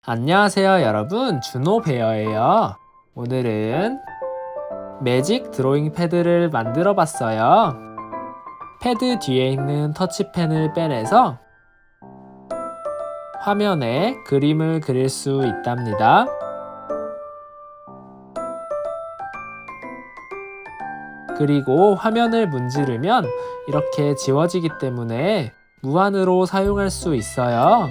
안녕하세요 여러분, 준호베어예요. 오늘은 매직 드로잉 패드를 만들어 봤어요. 패드 뒤에 있는 터치펜을 빼내서 화면에 그림을 그릴 수 있답니다. 그리고 화면을 문지르면 이렇게 지워지기 때문에 무한으로 사용할 수 있어요.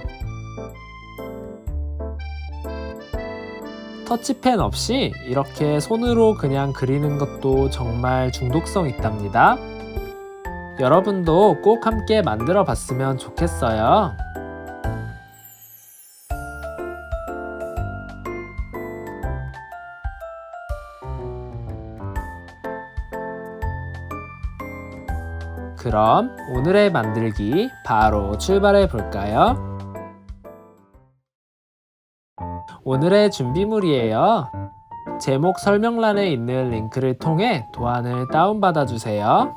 터치펜 없이 이렇게 손으로 그냥 그리는 것도 정말 중독성 있답니다. 여러분도 꼭 함께 만들어 봤으면 좋겠어요. 그럼 오늘의 만들기 바로 출발해 볼까요? 오늘의 준비물이에요. 제목 설명란에 있는 링크를 통해 도안을 다운받아 주세요.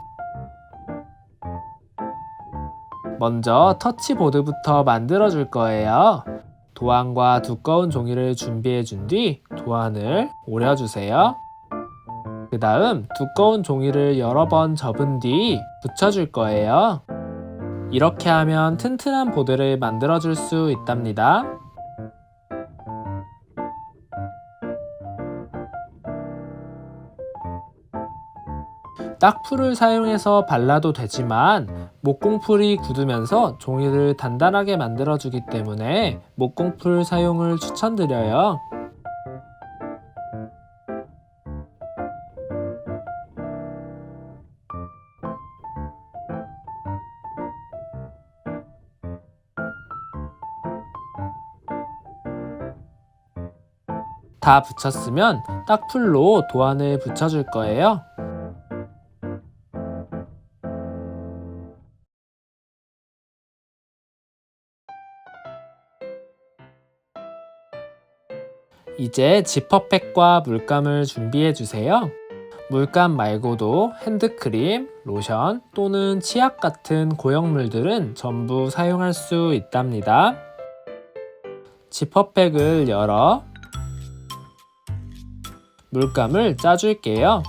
먼저 터치보드부터 만들어 줄 거예요. 도안과 두꺼운 종이를 준비해 준 뒤 도안을 오려주세요. 그 다음 두꺼운 종이를 여러 번 접은 뒤 붙여줄 거예요. 이렇게 하면 튼튼한 보드를 만들어 줄 수 있답니다. 딱풀을 사용해서 발라도 되지만 목공풀이 굳으면서 종이를 단단하게 만들어주기 때문에 목공풀 사용을 추천드려요. 다 붙였으면 딱풀로 도안을 붙여줄 거예요. 이제 지퍼백과 물감을 준비해 주세요. 물감 말고도 핸드크림, 로션 또는 치약 같은 고형물들은 전부 사용할 수 있답니다. 지퍼백을 열어 물감을 짜줄게요.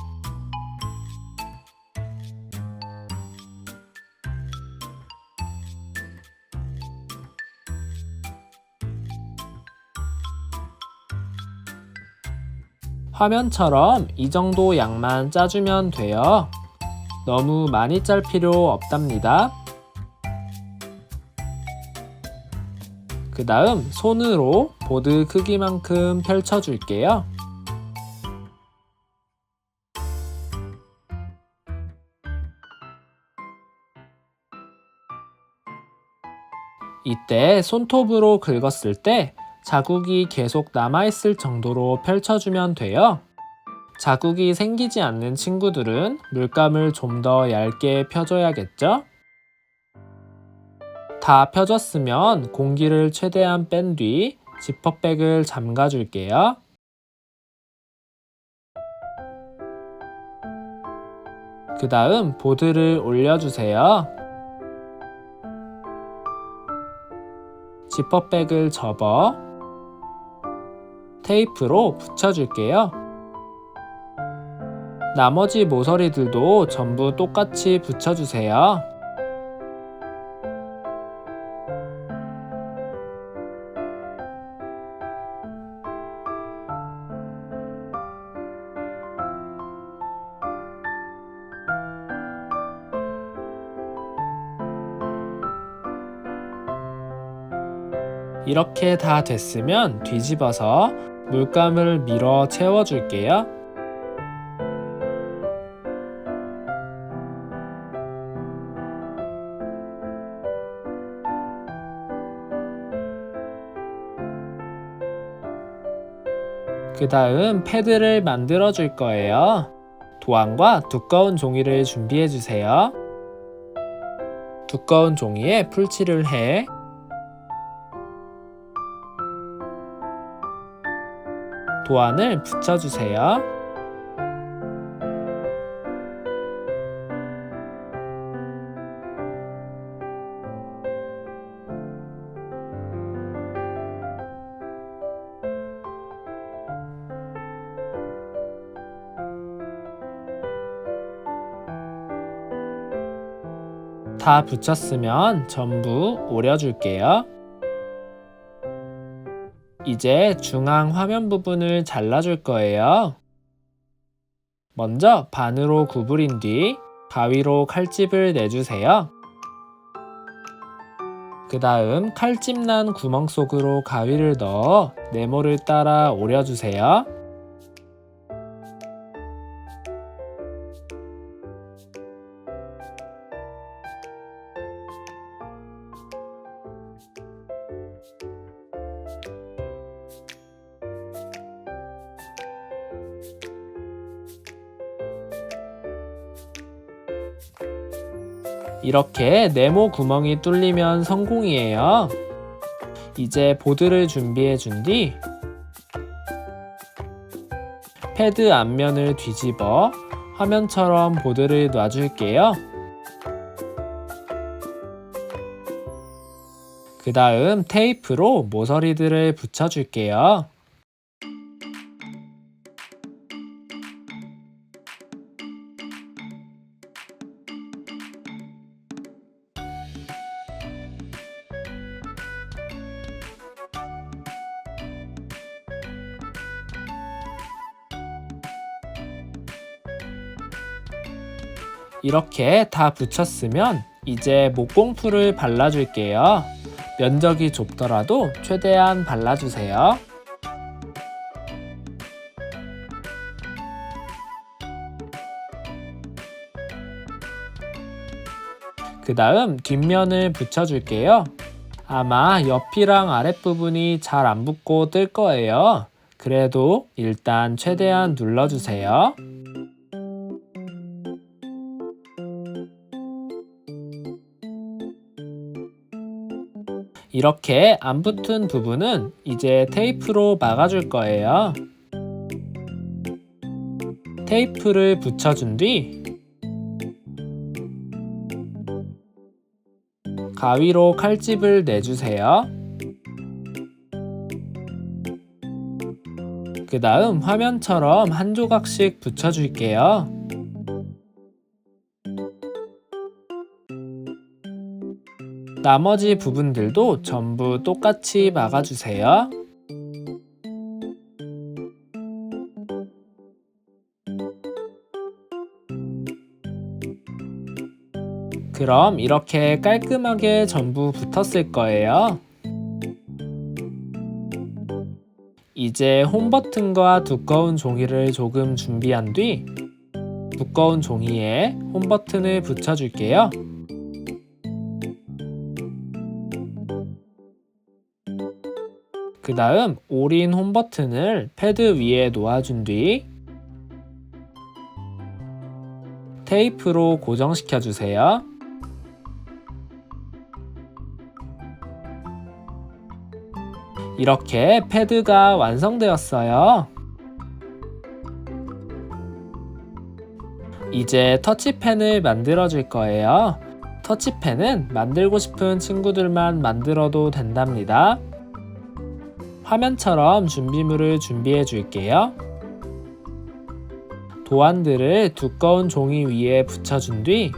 화면처럼 이 정도 양만 짜주면 돼요. 너무 많이 짤 필요 없답니다. 그 다음 손으로 보드 크기만큼 펼쳐줄게요. 이때 손톱으로 긁었을 때 자국이 계속 남아있을 정도로 펼쳐주면 돼요. 자국이 생기지 않는 친구들은 물감을 좀 더 얇게 펴줘야겠죠? 다 펴졌으면 공기를 최대한 뺀 뒤 지퍼백을 잠가줄게요. 그 다음 보드를 올려주세요. 지퍼백을 접어 테이프로 붙여줄게요. 나머지 모서리들도 전부 똑같이 붙여주세요. 이렇게 다 됐으면 뒤집어서 물감을 밀어 채워줄게요. 그 다음 패드를 만들어 줄 거예요. 도안과 두꺼운 종이를 준비해 주세요. 두꺼운 종이에 풀칠을 해 도안을 붙여주세요. 다 붙였으면 전부 오려줄게요. 이제 중앙 화면 부분을 잘라줄 거예요. 먼저 반으로 구부린 뒤 가위로 칼집을 내주세요. 그 다음 칼집 난 구멍 속으로 가위를 넣어 네모를 따라 오려주세요. 이렇게 네모 구멍이 뚫리면 성공이에요. 이제 보드를 준비해 준 뒤 패드 앞면을 뒤집어 화면처럼 보드를 놔줄게요. 그 다음 테이프로 모서리들을 붙여줄게요. 이렇게 다 붙였으면 이제 목공풀을 발라줄게요. 면적이 좁더라도 최대한 발라주세요. 그 다음 뒷면을 붙여줄게요. 아마 옆이랑 아랫부분이 잘 안 붙고 뜰 거예요. 그래도 일단 최대한 눌러주세요. 이렇게 안 붙은 부분은 이제 테이프로 막아줄 거예요. 테이프를 붙여준 뒤 가위로 칼집을 내주세요. 그 다음 화면처럼 한 조각씩 붙여줄게요. 나머지 부분들도 전부 똑같이 막아주세요. 그럼 이렇게 깔끔하게 전부 붙었을 거예요. 이제 홈 버튼과 두꺼운 종이를 조금 준비한 뒤 두꺼운 종이에 홈 버튼을 붙여줄게요. 그 다음 오린 홈 버튼을 패드 위에 놓아준 뒤 테이프로 고정시켜 주세요. 이렇게 패드가 완성되었어요. 이제 터치펜을 만들어 줄 거예요. 터치펜은 만들고 싶은 친구들만 만들어도 된답니다. 화면처럼 준비물을 준비해 줄게요. 도안들을 두꺼운 종이 위에 붙여준 뒤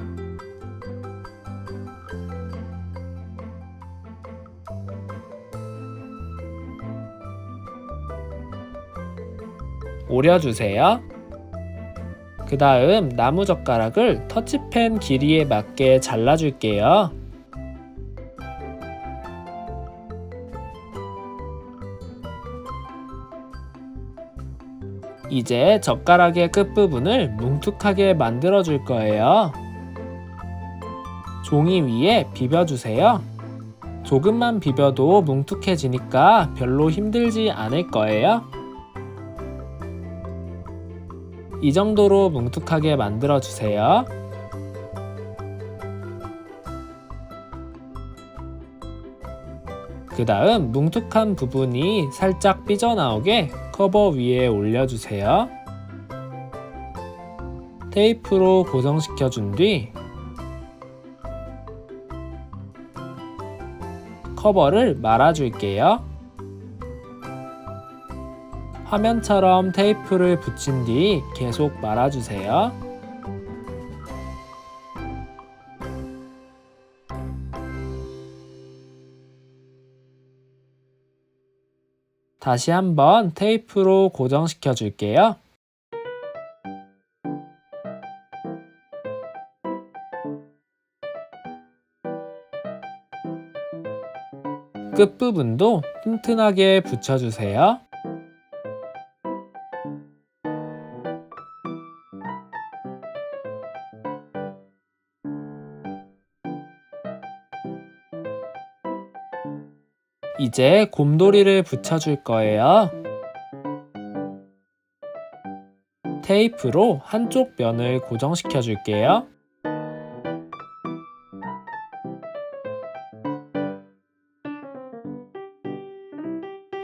오려주세요. 그 다음 나무젓가락을 터치펜 길이에 맞게 잘라줄게요. 이제 젓가락의 끝부분을 뭉툭하게 만들어 줄 거예요. 종이 위에 비벼주세요. 조금만 비벼도 뭉툭해지니까 별로 힘들지 않을 거예요. 이 정도로 뭉툭하게 만들어 주세요. 그 다음 뭉툭한 부분이 살짝 삐져나오게 커버 위에 올려주세요. 테이프로 고정시켜 준 뒤 커버를 말아줄게요. 화면처럼 테이프를 붙인 뒤 계속 말아주세요. 다시 한번 테이프로 고정시켜 줄게요. 끝부분도 튼튼하게 붙여주세요. 이제 곰돌이를 붙여줄 거예요. 테이프로 한쪽 면을 고정시켜 줄게요.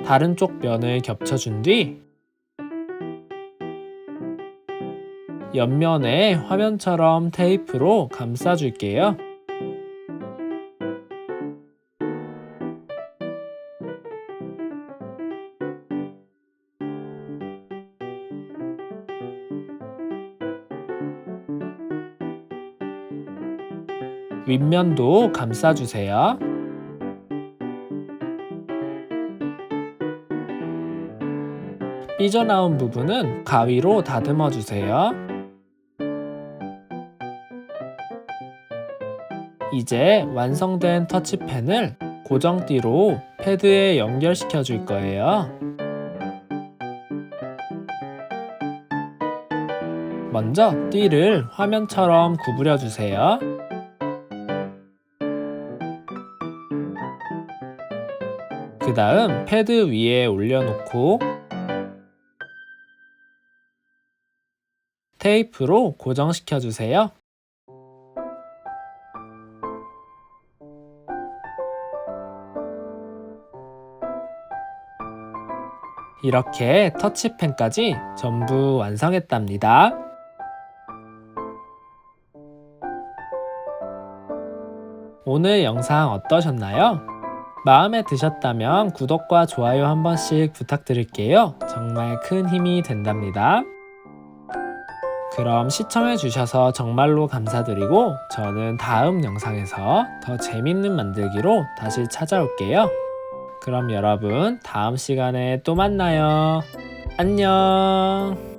다른 쪽 면을 겹쳐준 뒤 옆면에 화면처럼 테이프로 감싸줄게요. 윗면도 감싸주세요. 삐져나온 부분은 가위로 다듬어 주세요. 이제 완성된 터치펜을 고정띠로 패드에 연결시켜 줄 거예요. 먼저 띠를 화면처럼 구부려 주세요. 그 다음 패드 위에 올려놓고 테이프로 고정시켜 주세요. 이렇게 터치펜까지 전부 완성했답니다. 오늘 영상 어떠셨나요? 마음에 드셨다면 구독과 좋아요 한 번씩 부탁드릴게요. 정말 큰 힘이 된답니다. 그럼 시청해주셔서 정말로 감사드리고 저는 다음 영상에서 더 재밌는 만들기로 다시 찾아올게요. 그럼 여러분 다음 시간에 또 만나요. 안녕.